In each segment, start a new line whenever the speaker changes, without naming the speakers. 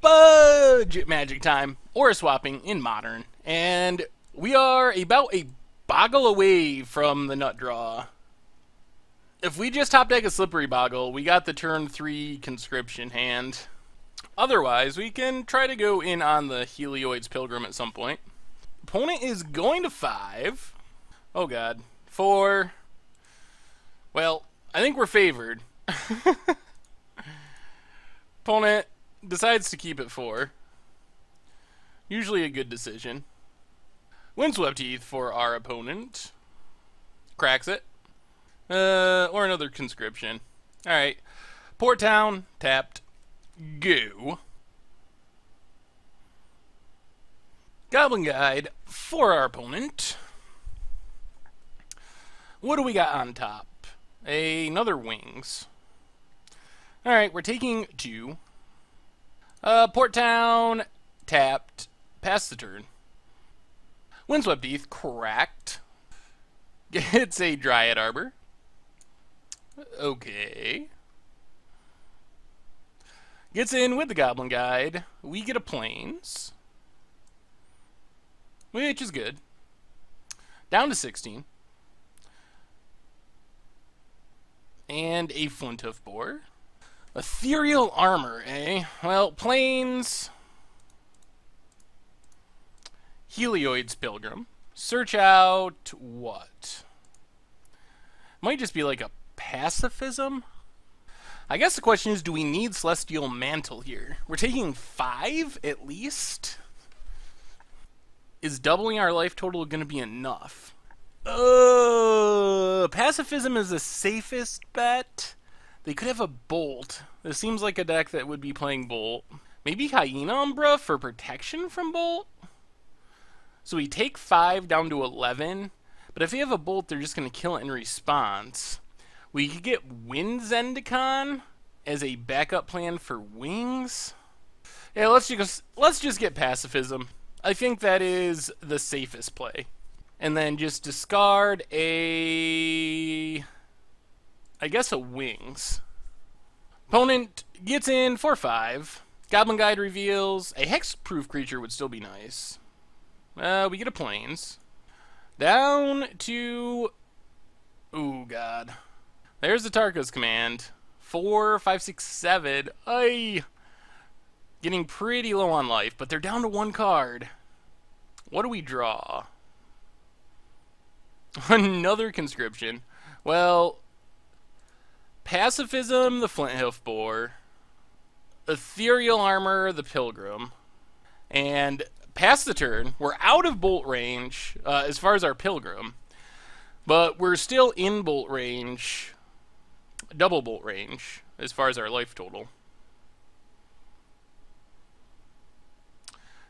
budget magic time, or swapping in modern. And we are about a boggle away from the nut draw. If we just top deck a Slippery Boggle, we got the turn 3 conscription hand. Otherwise, we can try to go in on the Helioid's Pilgrim at some point. Opponent is going to 5. Oh god. 4. Well, I think we're favored. Opponent decides to keep it 4. Usually a good decision. Windswept Heath for our opponent. Cracks it. Or another conscription. Alright. Port Town, tapped. Go. Goblin Guide for our opponent. What do we got on top? Another Wings. Alright, we're taking 2. Port Town, tapped. Pass the turn. Windswept Heath, cracked. Gets a Dryad Arbor. Okay. Gets in with the Goblin Guide. We get a Plains, which is good. Down to 16. And a Flinthoof Boar. Ethereal Armor, eh? Well, Plains. Helioid's Pilgrim. Search out what? Might just be like a pacifism? I guess the question is, do we need Celestial Mantle here? We're taking 5 at least? Is doubling our life total going to be enough? Pacifism is the safest bet. They could have a Bolt. This seems like a deck that would be playing Bolt. Maybe Hyena Umbra for protection from Bolt? So we take 5 down to 11. But if we have a Bolt, they're just going to kill it in response. We could get Wind Zendikon as a backup plan for Wings. Yeah, let's just get Pacifism. I think that is the safest play. And then just discard I guess a Wings. Opponent gets in for 5. Goblin Guide reveals a Hexproof creature would still be nice. We get a Plains. Down to... Ooh, God. There's Atarka's command. 4, 5, 6, 7. Ay! Getting pretty low on life, but they're down to 1 card. What do we draw? Another conscription. Well, Pacifism, the Flinthoof Boar. Ethereal Armor, the Pilgrim. And pass the turn. We're out of Bolt range as far as our Pilgrim. But we're still in Bolt range. Double Bolt range as far as our life total.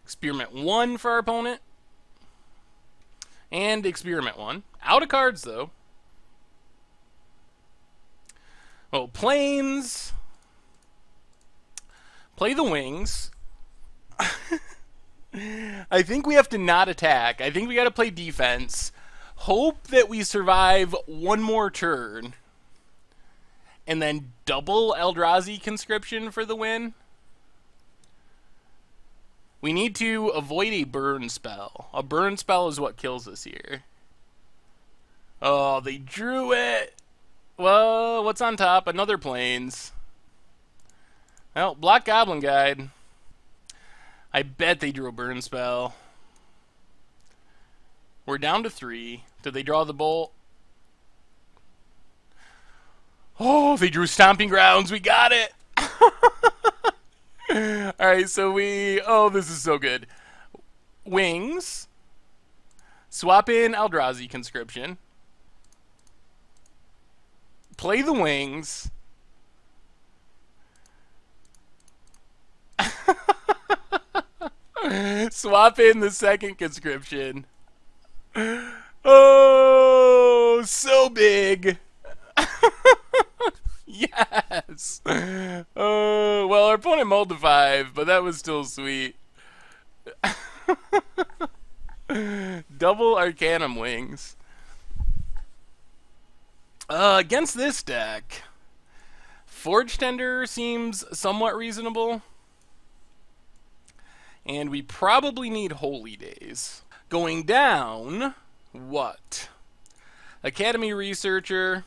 Experiment 1 for our opponent. And Experiment 1. Out of cards, though. Oh, Plains. Play the Wings. I think we have to not attack. I think we got to play defense. Hope that we survive 1 more turn. And then double Eldrazi Conscription for the win. We need to avoid a burn spell. A burn spell is what kills us here. Oh, they drew it. Well, what's on top? Another Plains. Well, block Goblin Guide. I bet they drew a burn spell. We're down to 3. Did they draw the Bolt? Oh, they drew Stomping Grounds. We got it. Alright, so oh, this is so good. Wings. Swap in Eldrazi Conscription. Play the Wings. Swap in the second Conscription. Oh, so big. Yes. Oh, well, our opponent mulled to 5, but that was still sweet. Double Arcanum Wings. Against this deck, Forge Tender seems somewhat reasonable. And we probably need Holy Days. Going down, what? Academy Researcher,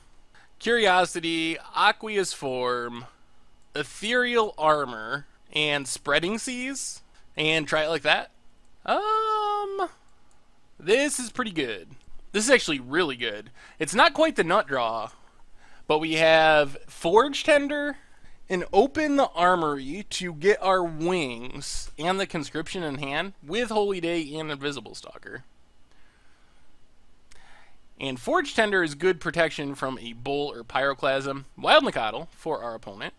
Curiosity, Aqueous Form, Ethereal Armor, and Spreading Seas. And try it like that. This is pretty good. This is actually really good. It's not quite the nut draw, but we have Forge Tender and Open the Armory to get our wings and the conscription in hand with Holy Day and Invisible Stalker. And Forge Tender is good protection from a Bull or Pyroclasm. Wild Nicottle for our opponent.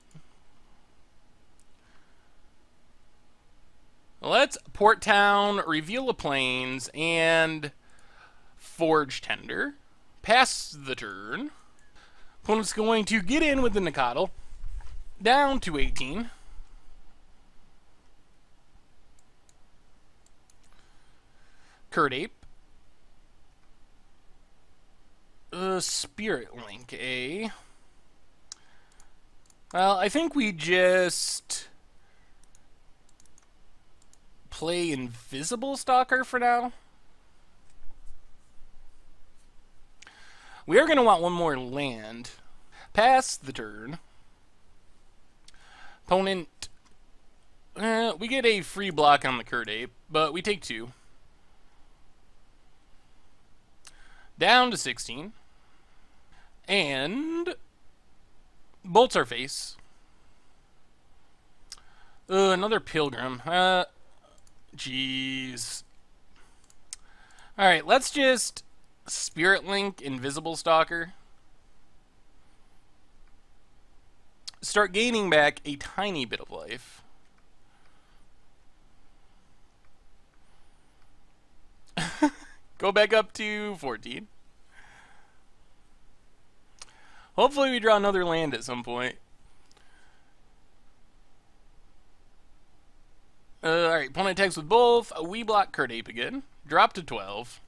Let's Port Town, Reveal the Plains, and Forge Tender. Pass the turn. Opponent's going to get in with the Nicottle. Down to 18. Curd Ape. Spirit Link, eh? Well, I think we just play Invisible Stalker for now. We are going to want one more land. Pass the turn. Opponent, we get a free block on the Curd Ape, but we take 2. Down to 16. And bolts our face. Another Pilgrim. Jeez. Alright, let's just Spirit Link Invisible Stalker. Start gaining back a tiny bit of life. Go back up to 14. Hopefully we draw another land at some point. Alright, opponent attacks with both. We block Curd Ape again. Drop to 12.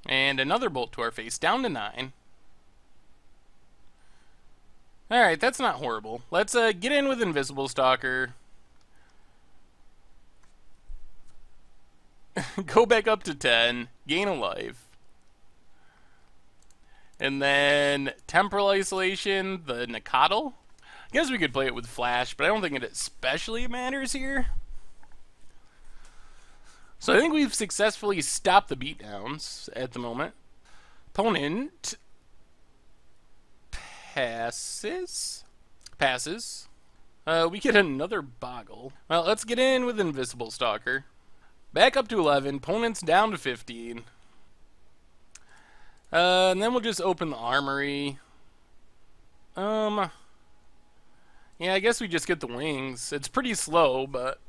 And another bolt to our face. Down to 9. Alright, that's not horrible. Let's get in with Invisible Stalker. Go back up to 10. Gain a life. And then Temporal Isolation, the Nicottle. I guess we could play it with Flash, but I don't think it especially matters here. So I think we've successfully stopped the beatdowns at the moment. Opponent passes. We get another Boggle. Well, let's get in with Invisible Stalker. Back up to 11. Opponent's down to 15. And then we'll just open the Armory. Yeah, I guess we just get the wings. It's pretty slow, but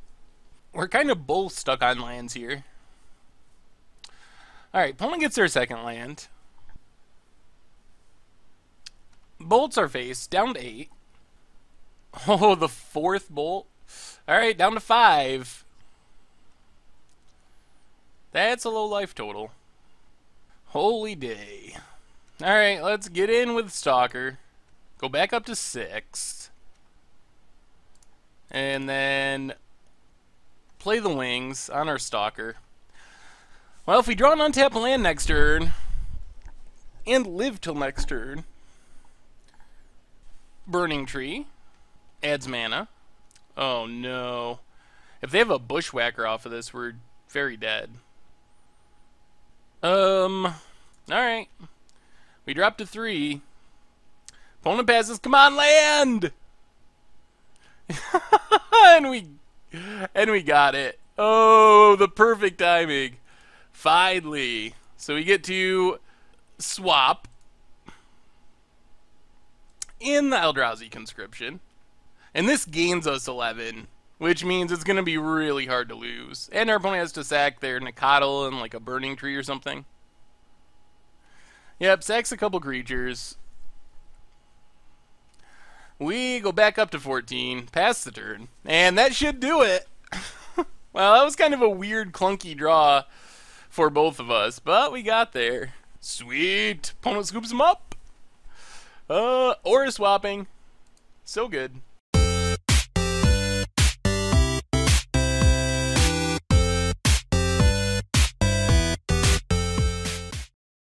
we're kind of both stuck on lands here. Alright, opponent gets their second land. Bolts our face, down to 8. Oh, the 4th bolt. Alright, down to 5. That's a low life total. Holy day. Alright, let's get in with Stalker. Go back up to 6. And then play the wings on our Stalker. Well, if we draw an untapped land next turn, and live till next turn, Burning Tree adds mana. Oh no. If they have a Bushwhacker off of this, we're very dead. Alright. We drop to 3. Opponent passes. Come on, land! and we got it. Oh, the perfect timing. Finally. So we get to swap in the Eldrazi Conscription. And this gains us 11, which means it's going to be really hard to lose. And our opponent has to sack their Nicottle and like a Burning Tree or something. Yep, sacks a couple creatures. We go back up to 14, pass the turn, and that should do it. Well, that was kind of a weird, clunky draw for both of us, but we got there. Sweet. Opponent scoops him up. Aura swapping. So good.